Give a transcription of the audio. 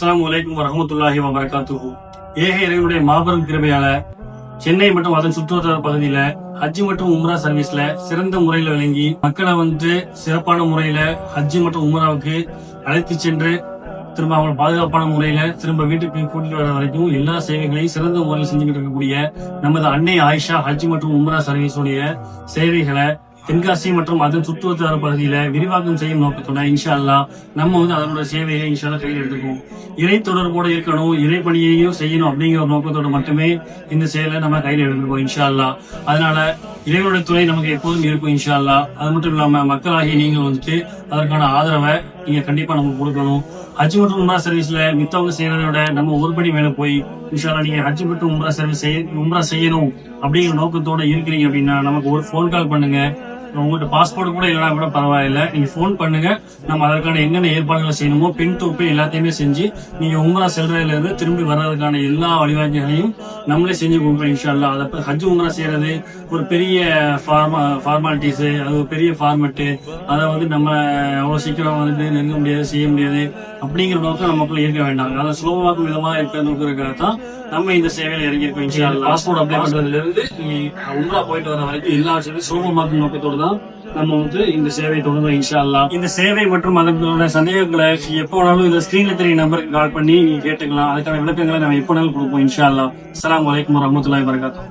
அஸ்ஸலாமு அலைக்கும் வரஹ்மத்துல்லாஹி வபரகாத்துஹு. ஏக இறைவனுடைய மாபெரும் கிருபையால சென்னை மற்றும் அதன் சுற்றுவட்டார பகுதியில ஹஜ் மற்றும் உம்ரா சர்வீஸ்ல சிறந்த முறையில விளங்கி மக்களை சிறப்பான முறையில ஹஜ் மற்றும் உம்ராவுக்கு அழைத்து சென்று திரும்ப அவங்க பாதுகாப்பான முறையில திரும்ப வீட்டுக்கு கூட்டிட்டு வர வரைக்கும் எல்லா சேவைகளையும் சிறந்த முறையில் செஞ்சுக்கிட்டு இருக்கக்கூடிய நமது அன்னை ஆயிஷா ஹஜ் மற்றும் உம்ரா சர்வீஸுடைய சேவைகளை தென்காசி மற்றும் அதன் சுற்றுவட்டார பகுதியில விரிவாக்கம் செய்யும் நோக்கத்தோட இன்ஷா அல்லாஹ் நம்ம அதனோட சேவையை இன்ஷா அல்லாஹ் கையில் எடுத்துக்குவோம். இறை தொடர்போட இருக்கணும், இறை பணியையும் செய்யணும் அப்படிங்கிற ஒரு நோக்கத்தோட மட்டுமே இந்த செயலை நம்ம கையில் எடுத்துக்கோம் இன்ஷா அல்லாஹ். அதனால இறைவனுடைய துணை நமக்கு எப்போதும் இருக்கும் இன்ஷா அல்லாஹ். அது மட்டும் இல்லாம மக்களாகிய நீங்கள் அதற்கான ஆதரவை நீங்க கண்டிப்பா நமக்கு கொடுக்கணும். ஹஜ் மற்றும் உம்ரா சர்வீஸ்ல மித்தவங்க செய்யறதை விட நம்ம ஒரு படி மேல போய் இன்ஷா அல்லாஹ் நீங்க ஹஜ் மற்றும் உம்ரா செய்யணும் அப்படிங்கிற நோக்கத்தோட இருக்கிறீங்க அப்படின்னா நமக்கு ஒரு போன் கால் பண்ணுங்க. உங்கள்கிட்ட பாஸ்போர்ட் கூட இல்லைனா கூட பரவாயில்ல, நீங்க போன் பண்ணுங்க. நம்ம அதற்கான என்னென்ன ஏற்பாடுகளை செய்யணுமோ பின் தொகுப்பு எல்லாத்தையுமே செஞ்சு நீங்க உம்ரா செல்றதுல இருந்து திரும்பி வர்றதுக்கான எல்லா வழிவகைகளையும் நம்மளே செஞ்சு கொடுப்போம் இன்ஷா அல்லாஹ். அதை ஹஜ் உம்ரா செய்யறது ஒரு பெரிய ஃபார்மாலிட்டிஸ், அது ஒரு பெரிய ஃபார்மெட்டு. அதை நம்ம அவ்வளவு சீக்கிரம் நெருங்க முடியாது, செய்ய முடியாது அப்படிங்கிற நோக்கம் நமக்குள்ள இருக்க வேண்டாம். அதை சுலபமாக்கும் விதமா இருக்கிற நோக்கிறதுக்காக தான் நம்ம இந்த சேவையில இறங்கியிருக்கோம் இன்ஷா அல்லாஹ். பாஸ்போர்ட் அப்ளை பண்றதுல இருந்து உம்ரா போயிட்டு வர வரைக்கும் எல்லா விஷயத்தையும் சுலபமாக்கும் நோக்கத்தோடு தான் நம்ம இந்த சேவை தொடரும் இன்ஷா அல்லாஹ். இந்த சேவை மற்றும் அதனோட சந்தேகங்களை எப்போ வேணாலும் இந்த ஸ்கிரீன்ல தெரிய நம்பருக்கு கால் பண்ணி நீங்க கேட்டுக்கலாம். அதுக்கான விளக்கங்களை நம்ம எப்போ வேணாலும் கொடுப்போம் இன்ஷா அல்லாஹ். அஸ்ஸலாமு அலைக்கும் வரஹ்மத்துல்லாஹி வபரகாத்துஹு.